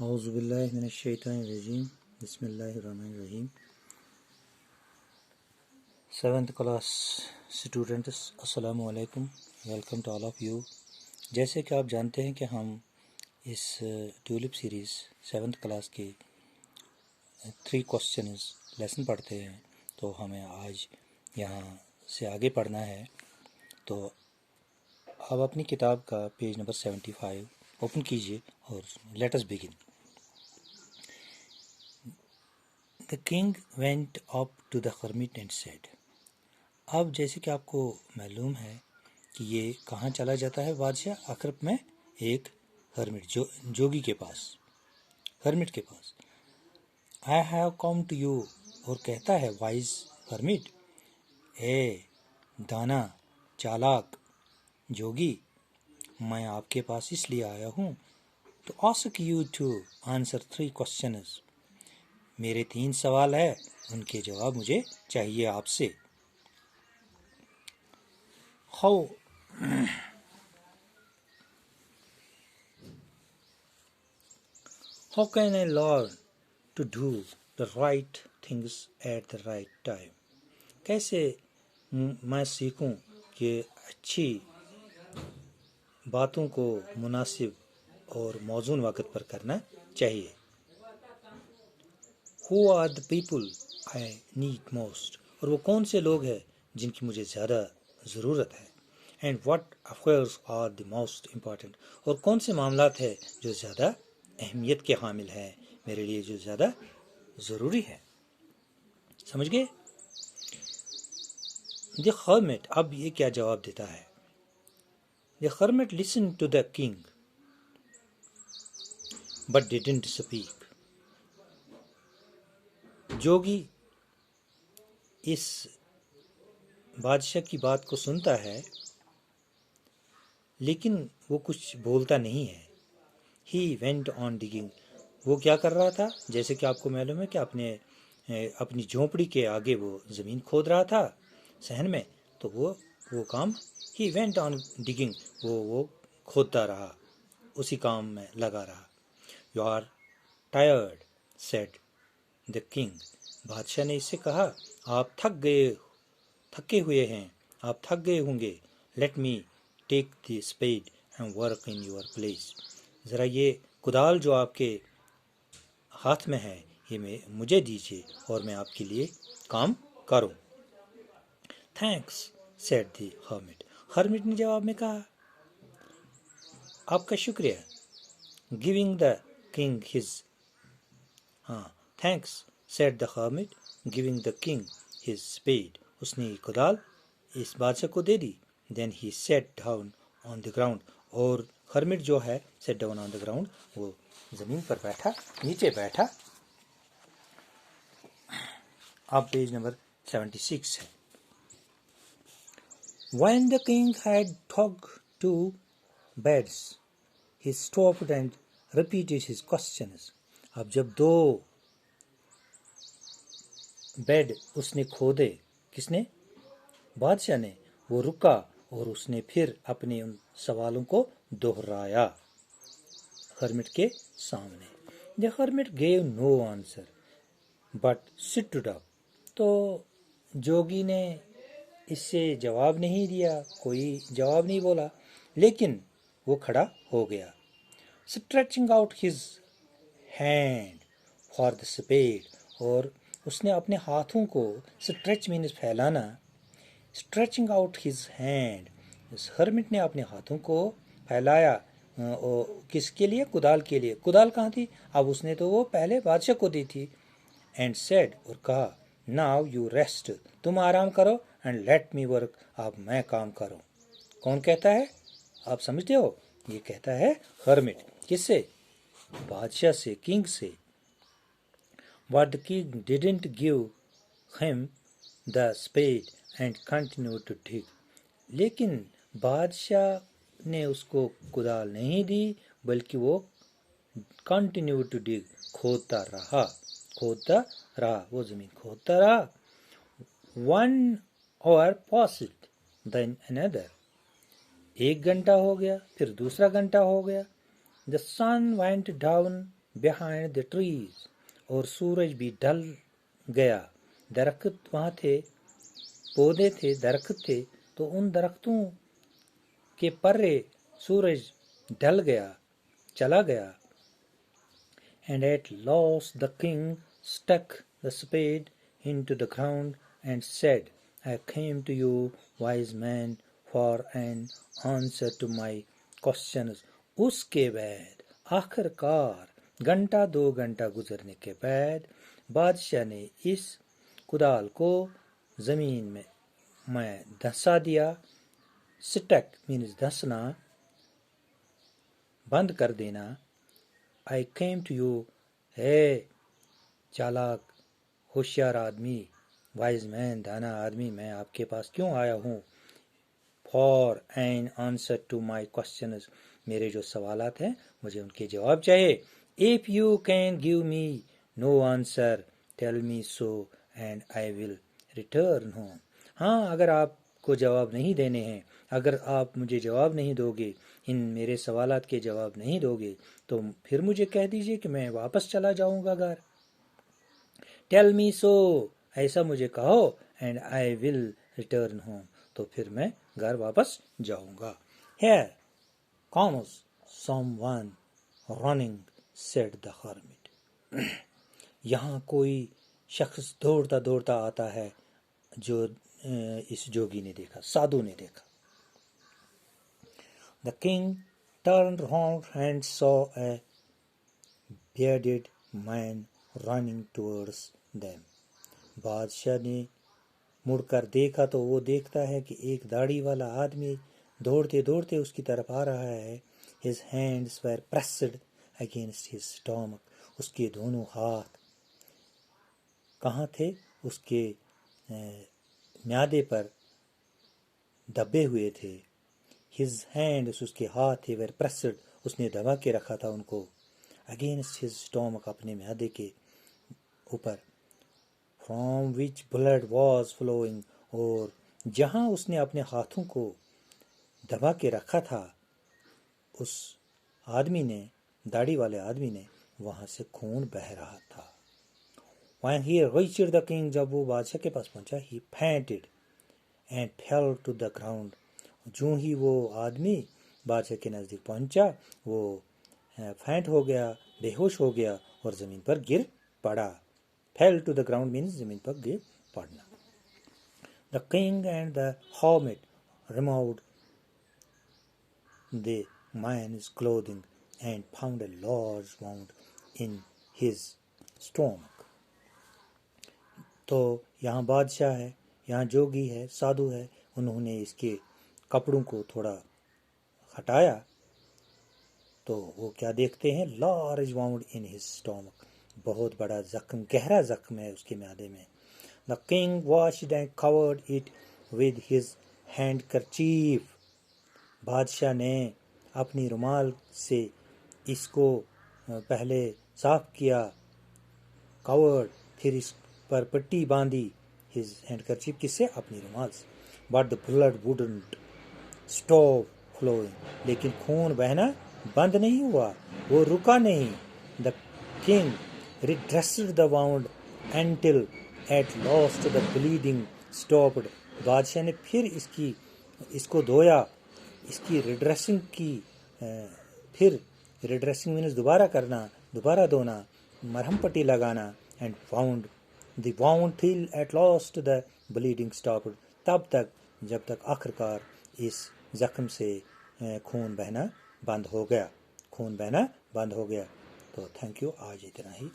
औज़ुबिल्लाहिमिनश्शैतानिर्रजीम बिस्मिल्लाहिर्रहमानिर्रहीम। 7th class students, अस्सलामु अलैकुम, welcome to all of you. जैसे कि आप जानते हैं कि हम इस ट्यूलिप सीरीज़ 7th क्लास के 3 क्वेश्चंस लेसन पढ़ते हैं, तो हमें आज यहाँ से आगे पढ़ना है। तो आप अपनी किताब का पेज नंबर 75 ओपन कीजिए और let us begin. The king went up to the hermit and said। अब जैसे कि आपको मालूम है कि ये कहाँ चला जाता है बादशाह आखिर में एक हर्मिट जोगी के पास, हर्मिट के पास। I have come to you, और कहता है वाइज हर्मिट, ए दाना चालाक जोगी, मैं आपके पास इसलिए आया हूँ तो ask you to answer 3 questions। मेरे 3 सवाल है, उनके जवाब मुझे चाहिए आपसे। How can I learn to do the right things at the right time? कैसे मैं सीखूं कि अच्छी बातों को मुनासिब और मौजून वक़्त पर करना चाहिए। Who are the people I need most? और वो कौन से लोग हैं जिनकी मुझे ज़्यादा ज़रूरत है। And what affairs are the most important? और कौन से मामलात हैं जो ज़्यादा अहमियत के हामिल हैं, मेरे लिए जो ज़्यादा ज़रूरी है। समझ गए? The hermit, अब ये क्या जवाब देता है। The hermit listened to the king but didn't speak। जोगी इस बादशाह की बात को सुनता है लेकिन वो कुछ बोलता नहीं है। He went on digging। वो क्या कर रहा था, जैसे कि आपको मालूम है कि अपनी झोंपड़ी के आगे वो ज़मीन खोद रहा था सहन में, तो वो काम He went on digging, वो खोदता रहा, उसी काम में लगा रहा। You are tired, said the king। बादशाह ने इससे कहा, आप थके हुए हैं, आप थक गए होंगे। Let me take the spade and work in your place। ज़रा ये कुदाल जो आपके हाथ में है ये मुझे दीजिए और मैं आपके लिए काम करूं। Thanks, said the hermit। Hermit ने जवाब में कहा, आपका शुक्रिया। Giving the king his thanks, said the hermit, giving the king his spade। उसने कुदाल इस बादशाह को दे दी। Then he sat down on the ground। और हर्मिट जो है sat down on the ground, वो जमीन पर बैठा, नीचे बैठा। अब पेज नंबर 76 है। When the king had talked 2 beds, he stopped and repeated his questions। अब जब 2 बेड उसने खोदे, किसने, बादशाह ने, वो रुका और उसने फिर अपने उन सवालों को दोहराया हर्मिट के सामने। The hermit gave no answer but stood up। तो जोगी ने इससे जवाब नहीं दिया, कोई जवाब नहीं बोला, लेकिन वो खड़ा हो गया। Stretching out his hand for the spade। और उसने अपने हाथों को, स्ट्रेच मीन्स फैलाना, स्ट्रेचिंग आउट हिज हैंड, इस हर्मिट ने अपने हाथों को फैलाया किसके लिए, कुदाल के लिए। कुदाल कहाँ थी, अब उसने तो वो पहले बादशाह को दी थी। एंड सेड, और कहा, नाउ यू रेस्ट, तुम आराम करो, एंड लेट मी वर्क, अब मैं काम करूं। कौन कहता है, आप समझते हो, ये कहता है हर्मिट। किससे, बादशाह से, किंग से। But the king didn't give him the spade and continued to dig। लेकिन बादशाह ने उसको कुदाल नहीं दी, बल्कि वो continued to dig, खोदता रहा, वो जमीन खोदता रहा। 1 hour passed, then another। 1 घंटा हो गया, फिर दूसरा घंटा हो गया। The sun went down behind the trees, और सूरज भी ढल गया। दरख्त वहाँ थे, पौधे थे, दरख्त थे, तो उन दरख्तों के पर्रे सूरज ढल गया, चला गया। And at last the king stuck the spade into the ground and said, I came to you, wise man, for an answer to my questions. उसके बाद आखिरकार घंटा 2 घंटा गुजरने के बाद बादशाह ने इस कुदाल को जमीन में धंसा दिया। स्टक मीन्स धंसना, बंद कर देना। I came to you, है चालाक होशियार आदमी, वाइज मैन दाना आदमी, मैं आपके पास क्यों आया हूँ। For an answer to my questions, मेरे जो सवालात हैं मुझे उनके जवाब चाहिए। If you can give me no answer tell me so and I will return home. हाँ, अगर आपको जवाब नहीं देने हैं, अगर आप मुझे जवाब नहीं दोगे, इन मेरे सवालात के जवाब नहीं दोगे, तो फिर मुझे कह दीजिए कि मैं वापस चला जाऊंगा घर। टेल मी सो, ऐसा मुझे कहो, and I will return home, तो फिर मैं घर वापस जाऊंगा। Here comes someone running, said the hermit. यहाँ कोई शख्स दौड़ता दौड़ता आता है, जो इस जोगी ने देखा, साधु ने देखा। The king turned round and saw a bearded man running towards them. बादशाह ने मुड़कर देखा तो वो देखता है कि एक दाढ़ी वाला आदमी दौड़ते दौड़ते उसकी तरफ आ रहा है। His hands were pressed against his stomach. उसके दोनों हाथ कहाँ थे? उसके म्यादे पर दबे हुए थे। His hands, उसके हाथ थे, were pressed, उसने दबा के रखा था उनको, against his stomach, अपने म्यादे के ऊपर, from which blood was flowing, और जहाँ उसने अपने हाथों को दबा के रखा था उस आदमी ने, दाढ़ी वाले आदमी ने, वहाँ से खून बह रहा था। When he reached the king, जब वो बादशाह के पास पहुंचा, he fainted and fell to the ground. जो ही वो आदमी बादशाह के नज़दीक पहुंचा, वो फैंट हो गया, बेहोश हो गया और ज़मीन पर गिर पड़ा। Fell to the ground means ज़मीन पर गिर पड़ना। The king and the hermit removed the man's clothing and found a large wound in his stomach. तो यहाँ बादशाह है, यहाँ जोगी है, साधु है, उन्होंने इसके कपड़ों को थोड़ा हटाया तो वो क्या देखते हैं? Large wound in his stomach, बहुत बड़ा जख्म, गहरा जख्म है उसके म्यादे में। The king washed and covered it with his handkerchief, बादशाह ने अपनी रुमाल से इसको पहले साफ किया, कवर्ड, फिर इस पर पट्टी बांधी, हिज हैंडकरचीफ, किससे? अपनी रुमाल से। But the blood wouldn't stop flowing, लेकिन खून बहना बंद नहीं हुआ, वो रुका नहीं। The king redressed the wound until at last the bleeding stopped, बादशाह ने फिर इसको धोया, इसकी रिड्रेसिंग की, फिर रिड्रेसिंग मीन्स दोबारा करना, दोबारा धोना, मरहम पट्टी लगाना। And wound the wound till eight last the bleeding stopped, तब तक जब तक आखिरकार इस जख्म से खून बहना बंद हो गया, खून बहना बंद हो गया। तो थैंक यू, आज इतना ही।